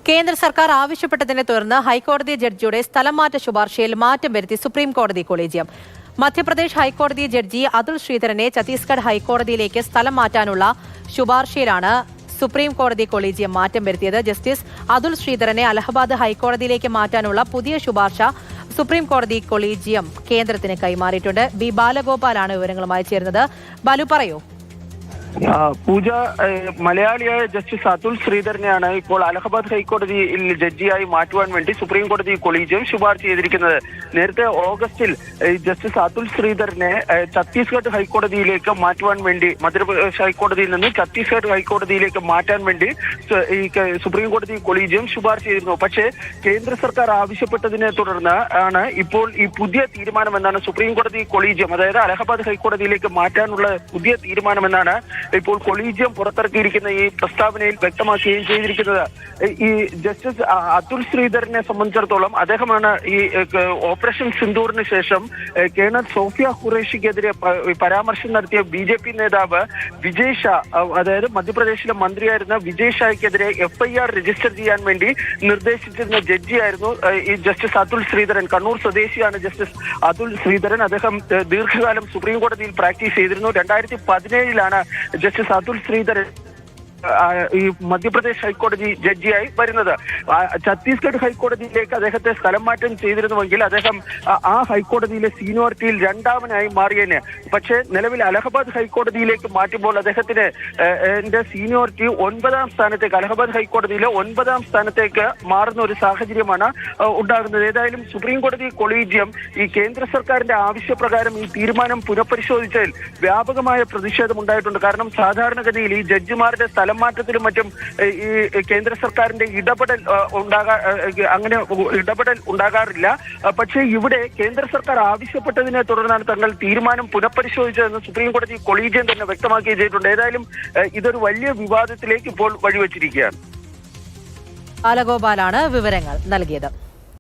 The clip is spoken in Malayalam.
കേന്ദ്ര സർക്കാർ ആവശ്യപ്പെട്ടതിനെ തുടർന്ന് ഹൈക്കോടതി ജഡ്ജിയുടെ സ്ഥലംമാറ്റ ശുപാർശയിൽ മാറ്റം വരുത്തി സുപ്രീം കോടതി കൊളീജിയം. മധ്യപ്രദേശ് ഹൈക്കോടതി ജഡ്ജി അതുൽ ശ്രീധരനെ ഛത്തീസ്ഗഡ് ഹൈക്കോടതിയിലേക്ക് സ്ഥലം മാറ്റാനുള്ള ശുപാർശയിലാണ് സുപ്രീം കോടതി കൊളീജിയം മാറ്റം വരുത്തിയത്. ജസ്റ്റിസ് അതുൽ ശ്രീധരനെ അലഹബാദ് ഹൈക്കോടതിയിലേക്ക് മാറ്റാനുള്ള പുതിയ ശുപാർശ സുപ്രീം കോടതി കൊളീജിയം കേന്ദ്രത്തിന് കൈമാറിയിട്ടുണ്ട്. ബി ബാലഗോപാലാണ് വിവരങ്ങളുമായി ചേരുന്നത്. ബാലു, പറയൂ. പൂജ, മലയാളിയായ ജസ്റ്റിസ് അതുൽ ശ്രീധരനെയാണ് ഇപ്പോൾ അലഹബാദ് ഹൈക്കോടതിയിൽ ജഡ്ജിയായി മാറ്റുവാൻ വേണ്ടി സുപ്രീം കോടതി കൊളീജിയം ശുപാർശ ചെയ്തിരിക്കുന്നത്. നേരത്തെ ഓഗസ്റ്റിൽ ജസ്റ്റിസ് അതുൽ ശ്രീധരനെ ഛത്തീസ്ഗഡ് ഹൈക്കോടതിയിലേക്ക് മാറ്റുവാൻ വേണ്ടി, മധ്യപ്രദേശ് ഹൈക്കോടതിയിൽ നിന്ന് ഛത്തീസ്ഗഡ് ഹൈക്കോടതിയിലേക്ക് മാറ്റാൻ വേണ്ടി ഈ സുപ്രീം കോടതി കൊളീജിയം ശുപാർശ ചെയ്തിരുന്നു. പക്ഷേ കേന്ദ്ര സർക്കാർ ആവശ്യപ്പെട്ടതിനെ തുടർന്ന് ആണ് ഇപ്പോൾ ഈ പുതിയ തീരുമാനമെന്നാണ് സുപ്രീം കോടതി കൊളീജിയം, അതായത് അലഹബാദ് ഹൈക്കോടതിയിലേക്ക് മാറ്റാനുള്ള പുതിയ തീരുമാനമെന്നാണ് ഇപ്പോൾ കൊളീജിയം പുറത്തിറക്കിയിരിക്കുന്ന ഈ പ്രസ്താവനയിൽ വ്യക്തമാക്കുകയും ചെയ്തിരിക്കുന്നത്. ഈ ജസ്റ്റിസ് അതുൽ ശ്രീധരനെ സംബന്ധിച്ചിടത്തോളം അദ്ദേഹമാണ് ഈ ഓപ്പറേഷൻ സിന്ദൂറിന് ശേഷം കേണൽ സോഫിയ ഖുറേഷിക്കെതിരെ പരാമർശം നടത്തിയ BJP നേതാവ് വിജയ് ഷാ, അതായത് മധ്യപ്രദേശിലെ മന്ത്രിയായിരുന്ന വിജയ് ഷായ്ക്കെതിരെ FIR രജിസ്റ്റർ ചെയ്യാൻ വേണ്ടി നിർദ്ദേശിച്ചിരുന്ന ജഡ്ജിയായിരുന്നു ഈ ജസ്റ്റിസ് അതുൽ ശ്രീധരൻ. കണ്ണൂർ സ്വദേശിയാണ് ജസ്റ്റിസ് അതുൽ ശ്രീധരൻ. അദ്ദേഹം ദീർഘകാലം സുപ്രീം കോടതിയിൽ പ്രാക്ടീസ് ചെയ്തിരുന്നു. 2017 ജസ്റ്റിസ് അതുൽ ശ്രീധരൻ ഈ മധ്യപ്രദേശ് ഹൈക്കോടതി ജഡ്ജിയായി വരുന്നത്. ഛത്തീസ്ഗഡ് ഹൈക്കോടതിയിലേക്ക് അദ്ദേഹത്തെ സ്ഥലം മാറ്റം ചെയ്തിരുന്നുവെങ്കിൽ അദ്ദേഹം ആ ഹൈക്കോടതിയിലെ സീനിയോറിറ്റിയിൽ രണ്ടാമനായി മാറിയേനെ. പക്ഷേ നിലവിൽ അലഹബാദ് ഹൈക്കോടതിയിലേക്ക് മാറ്റുമ്പോൾ അദ്ദേഹത്തിന് സീനിയോറിറ്റി 9ാം സ്ഥാനത്തേക്ക്, അലഹബാദ് ഹൈക്കോടതിയിലെ 9ാം സ്ഥാനത്തേക്ക് മാറുന്ന ഒരു സാഹചര്യമാണ് ഉണ്ടാകുന്നത്. ഏതായാലും സുപ്രീം കോടതി കൊളീജിയം ഈ കേന്ദ്ര സർക്കാരിന്റെ ആവശ്യപ്രകാരം ഈ തീരുമാനം പുനഃപരിശോധിച്ചതിൽ വ്യാപകമായ പ്രതിഷേധം ഉണ്ടായിട്ടുണ്ട്. കാരണം സാധാരണഗതിയിൽ ഈ ജഡ്ജിമാരുടെ സ്ഥലം മാറ്റത്തിലും മറ്റും ഈ കേന്ദ്ര സർക്കാരിന്റെ ഇടപെടൽ ഉണ്ടാകാറില്ല. പക്ഷേ ഇവിടെ കേന്ദ്ര സർക്കാർ ആവശ്യപ്പെട്ടതിനെ തുടർന്നാണ് തങ്ങൾ തീരുമാനം പുനഃപരിശോധിച്ചതെന്ന് സുപ്രീം കോടതി കൊളീജിയം തന്നെ വ്യക്തമാക്കുകയും ചെയ്തിട്ടുണ്ട്. ഏതായാലും ഇതൊരു വലിയ വിവാദത്തിലേക്ക് ഇപ്പോൾ വഴിവെച്ചിരിക്കുകയാണ്. ബാലഗോപാലാണ് വിവരങ്ങൾ നൽകിയത്.